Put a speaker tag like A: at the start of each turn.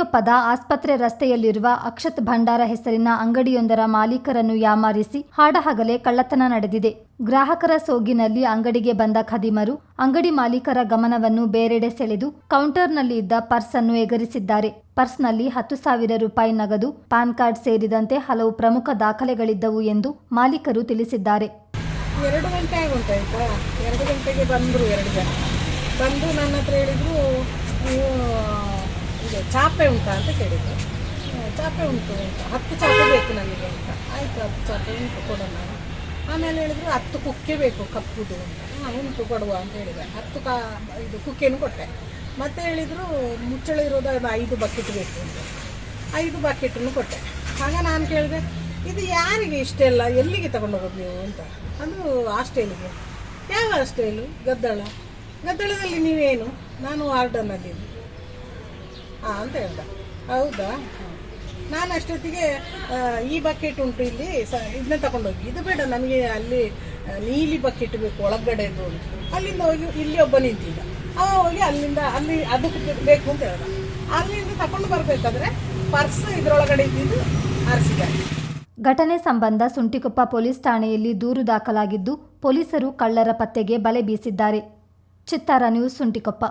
A: ಸುಂಟಿಕೊಪ್ಪದ ಆಸ್ಪತ್ರೆ ರಸ್ತೆಯಲ್ಲಿರುವ ಅಕ್ಷತ್ ಭಂಡಾರ ಹೆಸರಿನ ಅಂಗಡಿಯೊಂದರ ಮಾಲೀಕರನ್ನು ಯಾಮಾರಿಸಿ ಹಾಡಹಗಲೇ ಕಳ್ಳತನ ನಡೆದಿದೆ. ಗ್ರಾಹಕರ ಸೋಗಿನಲ್ಲಿ ಅಂಗಡಿಗೆ ಬಂದ ಖದೀಮರು ಅಂಗಡಿ ಮಾಲೀಕರ ಗಮನವನ್ನು ಬೇರೆಡೆ ಸೆಳೆದು ಕೌಂಟರ್ನಲ್ಲಿ ಇದ್ದ ಪರ್ಸ್ ಅನ್ನು ಎಗರಿಸಿದ್ದಾರೆ. ಪರ್ಸ್ನಲ್ಲಿ 10,000 ರೂಪಾಯಿ ನಗದು, ಪಾನ್ ಕಾರ್ಡ್ ಸೇರಿದಂತೆ ಹಲವು ಪ್ರಮುಖ ದಾಖಲೆಗಳಿದ್ದವು ಎಂದು ಮಾಲೀಕರು ತಿಳಿಸಿದ್ದಾರೆ.
B: 2 ಗಂಟೆ ಆಗುಂಟು ಆಯಿತಾ. 2 ಗಂಟೆಗೆ ಬಂದರು 2 ಜನ. ಬಂದು ನನ್ನ ಹತ್ರ ಹೇಳಿದರು, ನೀವು ಇದು ಚಾಪೆ ಉಂಟಾ ಅಂತ ಕೇಳಿದರು. ಚಾಪೆ ಉಂಟು ಅಂತ, 10 ಚಾಪೆ ಬೇಕು ನನಗೆ ಅಂತ. ಆಯಿತು, 10 ಚಾಪೆ ಉಂಟು ಕೊಡೋಣ. ಆಮೇಲೆ ಹೇಳಿದರು 10 ಕುಕ್ಕೆ ಬೇಕು ಕಪ್ಪುದು ಅಂತ. ಉಂಟು ಕೊಡುವ ಅಂತ ಹೇಳಿದೆ. 10 ಇದು ಕುಕ್ಕೆನೂ ಕೊಟ್ಟೆ. ಮತ್ತೆ ಹೇಳಿದರು ಮುಚ್ಚಳ ಇರೋದು 5 ಬಕೆಟ್ ಬೇಕು ಅಂತ. 5 ಬಕೆಟನ್ನು ಕೊಟ್ಟೆ. ಆಗ ನಾನು ಕೇಳಿದೆ, ಇದು ಯಾರಿಗೆ ಇಷ್ಟೆಲ್ಲ, ಎಲ್ಲಿಗೆ ತಗೊಂಡೋಗೋದು ನೀವು ಅಂತ. ಅದು ಹಾಸ್ಟೆಲಿಗೆ. ಯಾವ ಹಾಸ್ಟೆಲು? ಗದ್ದಳದಲ್ಲಿ ನೀವೇನು? ನಾನು ವಾರ್ಡನ್ನಲ್ಲಿದ್ದೀನಿ ಅಂತ ಹೇಳ್ದೆ. ಹೌದಾ, ನಾನು ಅಷ್ಟೊತ್ತಿಗೆ ಈ ಬಕೆಟ್ ಉಂಟು ಇಲ್ಲಿ, ಇದನ್ನ ತಗೊಂಡೋಗಿ. ಇದು ಬೇಡ ನನಗೆ, ಅಲ್ಲಿ ನೀಲಿ ಬಕೆಟ್ ಬೇಕು ಒಳಗಡೆದು ಅಂತ. ಅಲ್ಲಿಂದ ಹೋಗಿ ಇಲ್ಲಿ ಒಬ್ಬ ನಿಂತಿದ್ದ. ಅವ ಹೋಗಿ ಅಲ್ಲಿಂದ ಅಲ್ಲಿ ಅದಕ್ಕೆ ಬೇಕು ಅಂತ ಹೇಳ್ದ. ಅಲ್ಲಿಂದ ತಗೊಂಡು ಬರಬೇಕಾದ್ರೆ ಪರ್ಸ್ ಇದರೊಳಗಡೆ ಇದ್ದಿದ್ದು ಆರಿಸಿದ್ದಾರೆ.
A: ಘಟನೆ ಸಂಬಂಧ ಸುಂಟಿಕೊಪ್ಪ ಪೊಲೀಸ್ ಠಾಣೆಯಲ್ಲಿ ದೂರು ದಾಖಲಾಗಿದ್ದು, ಪೊಲೀಸರು ಕಳ್ಳರ ಪತ್ತೆಗೆ ಬಲೆ ಬೀಸಿದ್ದಾರೆ. ಚಿತ್ತಾರ ನ್ಯೂಸ್, ಸುಂಟಿಕೊಪ್ಪ.